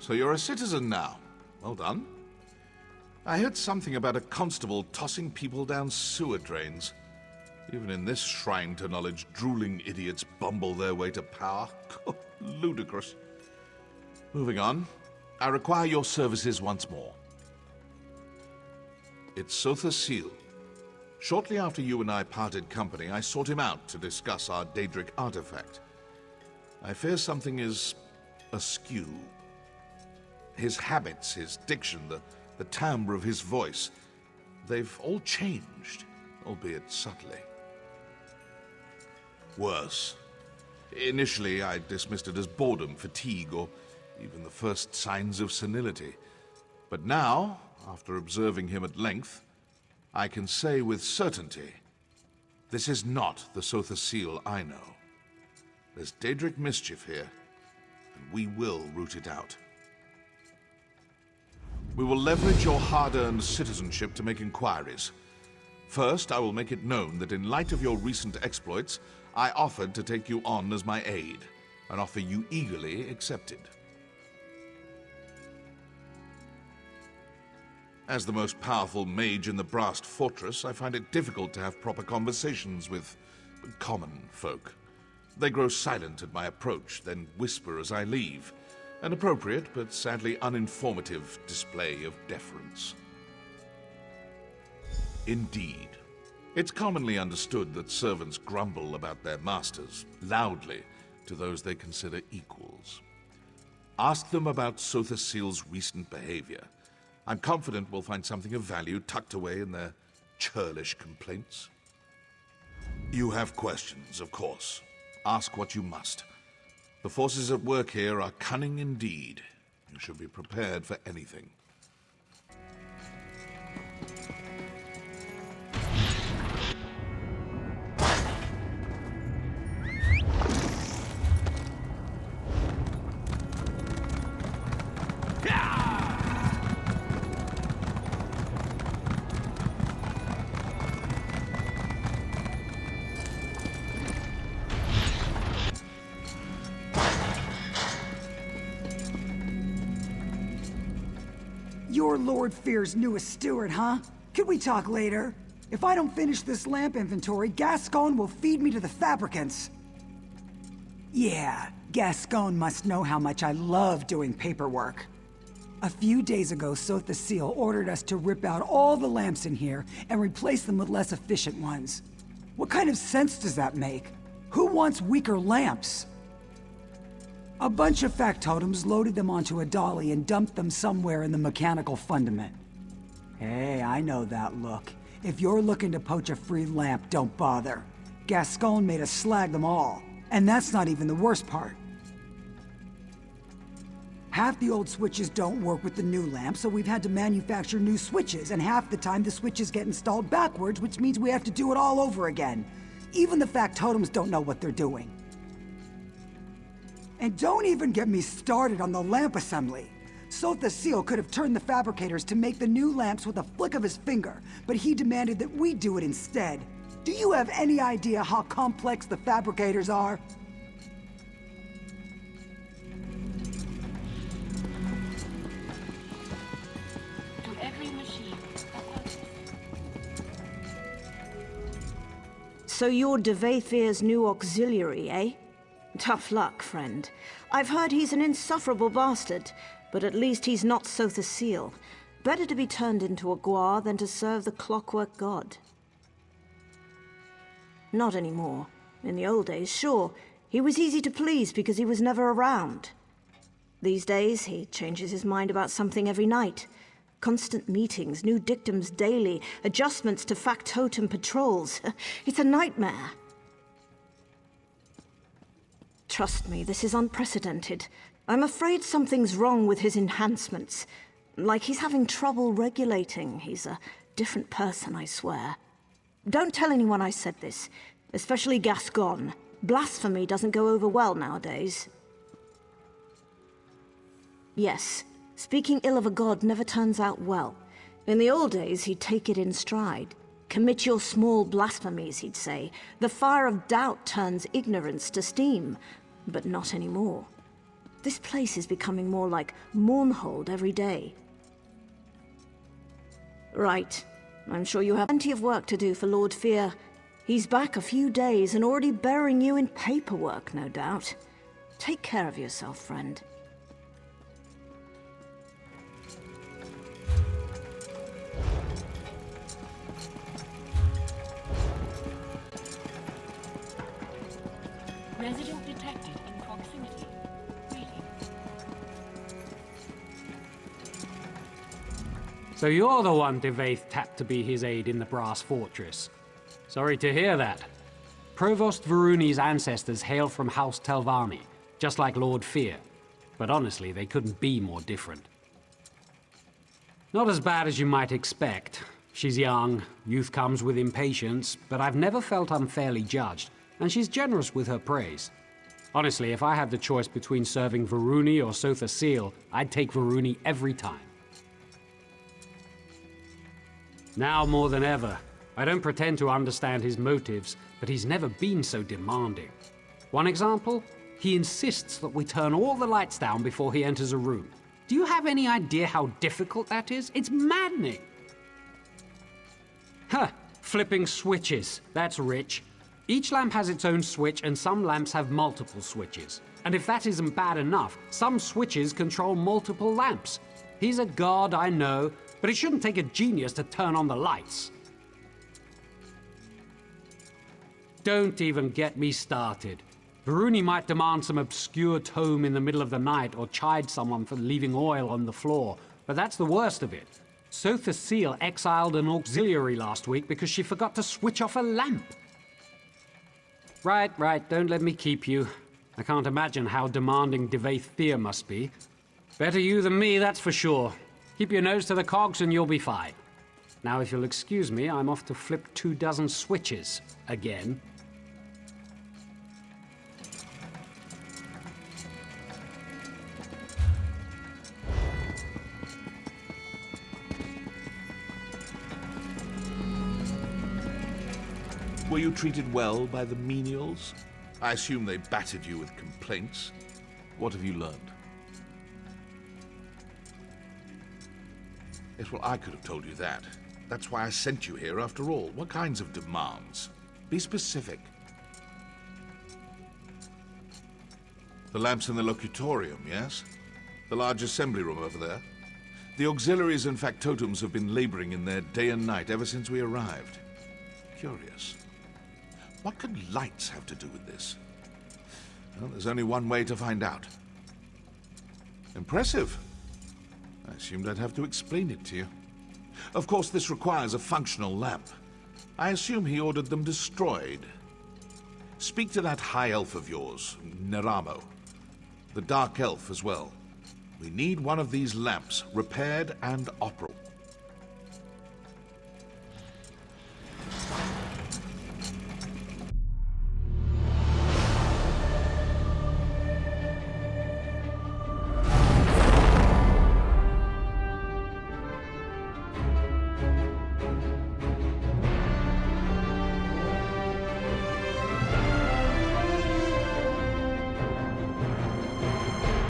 So you're a citizen now. Well done. I heard something about a constable tossing people down sewer drains. Even in this shrine to knowledge, drooling idiots bumble their way to power. Ludicrous. Moving on. I require your services once more. It's Sotha Sil. Shortly after you and I parted company, I sought him out to discuss our Daedric artifact. I fear something is askew. His habits, his diction, the timbre of his voice, they've all changed, albeit subtly. Worse. Initially, I dismissed it as boredom, fatigue, or even the first signs of senility. But now, after observing him at length, I can say with certainty, this is not the Sotha Sil I know. There's Daedric mischief here, and we will root it out. We will leverage your hard-earned citizenship to make inquiries. First, I will make it known that in light of your recent exploits, I offered to take you on as my aide, an offer you eagerly accepted. As the most powerful mage in the Brast Fortress, I find it difficult to have proper conversations with common folk. They grow silent at my approach, then whisper as I leave. An appropriate, but sadly uninformative display of deference. Indeed. It's commonly understood that servants grumble about their masters, loudly, to those they consider equals. Ask them about Sotha Sil's recent behavior. I'm confident we'll find something of value tucked away in their churlish complaints. You have questions, of course. Ask what you must. The forces at work here are cunning indeed. You should be prepared for anything. You're Lord Fear's newest steward, huh? Could we talk later? If I don't finish this lamp inventory, Gascon will feed me to the fabricants. Yeah, Gascon must know how much I love doing paperwork. A few days ago, Sotha Sil ordered us to rip out all the lamps in here and replace them with less efficient ones. What kind of sense does that make? Who wants weaker lamps? A bunch of factotums loaded them onto a dolly and dumped them somewhere in the mechanical fundament. Hey, I know that look. If you're looking to poach a free lamp, don't bother. Gascon made us slag them all. And that's not even the worst part. Half the old switches don't work with the new lamp, so we've had to manufacture new switches, and half the time the switches get installed backwards, which means we have to do it all over again. Even the factotums don't know what they're doing. And don't even get me started on the lamp assembly. Sotha Sil could have turned the fabricators to make the new lamps with a flick of his finger, but he demanded that we do it instead. Do you have any idea how complex the fabricators are? To every machine. So you're Divayth's new auxiliary, eh? Tough luck, friend. I've heard he's an insufferable bastard, but at least he's not Sotha Sil. Better to be turned into a guar than to serve the clockwork god. Not anymore. In the old days, sure, he was easy to please because he was never around. These days, he changes his mind about something every night. Constant meetings, new dictums daily, adjustments to factotum patrols. It's a nightmare. Trust me, this is unprecedented. I'm afraid something's wrong with his enhancements. Like he's having trouble regulating. He's a different person, I swear. Don't tell anyone I said this, especially Gascon. Blasphemy doesn't go over well nowadays. Yes, speaking ill of a god never turns out well. In the old days, he'd take it in stride. Commit your small blasphemies, he'd say. The fire of doubt turns ignorance to steam, but not anymore. This place is becoming more like Mournhold every day. Right. I'm sure you have plenty of work to do for Lord Fear. He's back a few days and already burying you in paperwork, no doubt. Take care of yourself, friend. Resident detected in proximity. Greetings. So you're the one Divayth tapped to be his aide in the Brass Fortress. Sorry to hear that. Provost Varuni's ancestors hail from House Telvanni, just like Lord Fear. But honestly, they couldn't be more different. Not as bad as you might expect. She's young, youth comes with impatience, but I've never felt unfairly judged, and she's generous with her praise. Honestly, if I had the choice between serving Varuni or Sotha Sil, I'd take Varuni every time. Now more than ever, I don't pretend to understand his motives, but he's never been so demanding. One example? He insists that we turn all the lights down before he enters a room. Do you have any idea how difficult that is? It's maddening! Huh, flipping switches. That's rich. Each lamp has its own switch, and some lamps have multiple switches. And if that isn't bad enough, some switches control multiple lamps. He's a god, I know, but it shouldn't take a genius to turn on the lights. Don't even get me started. Varuni might demand some obscure tome in the middle of the night or chide someone for leaving oil on the floor, but that's the worst of it. Sotha Sil exiled an auxiliary last week because she forgot to switch off a lamp. Right, don't let me keep you. I can't imagine how demanding Divayth Fear must be. Better you than me, that's for sure. Keep your nose to the cogs and you'll be fine. Now, if you'll excuse me, I'm off to flip 24 switches again. Were you treated well by the menials? I assume they battered you with complaints. What have you learned? Yes, well, I could have told you that. That's why I sent you here after all. What kinds of demands? Be specific. The lamps in the locutorium, yes? The large assembly room over there? The auxiliaries and factotums have been laboring in there day and night ever since we arrived. Curious. What could lights have to do with this? Well, there's only one way to find out. Impressive. I assumed I'd have to explain it to you. Of course, this requires a functional lamp. I assume he ordered them destroyed. Speak to that high elf of yours, Neramo. The dark elf as well. We need one of these lamps repaired and operable.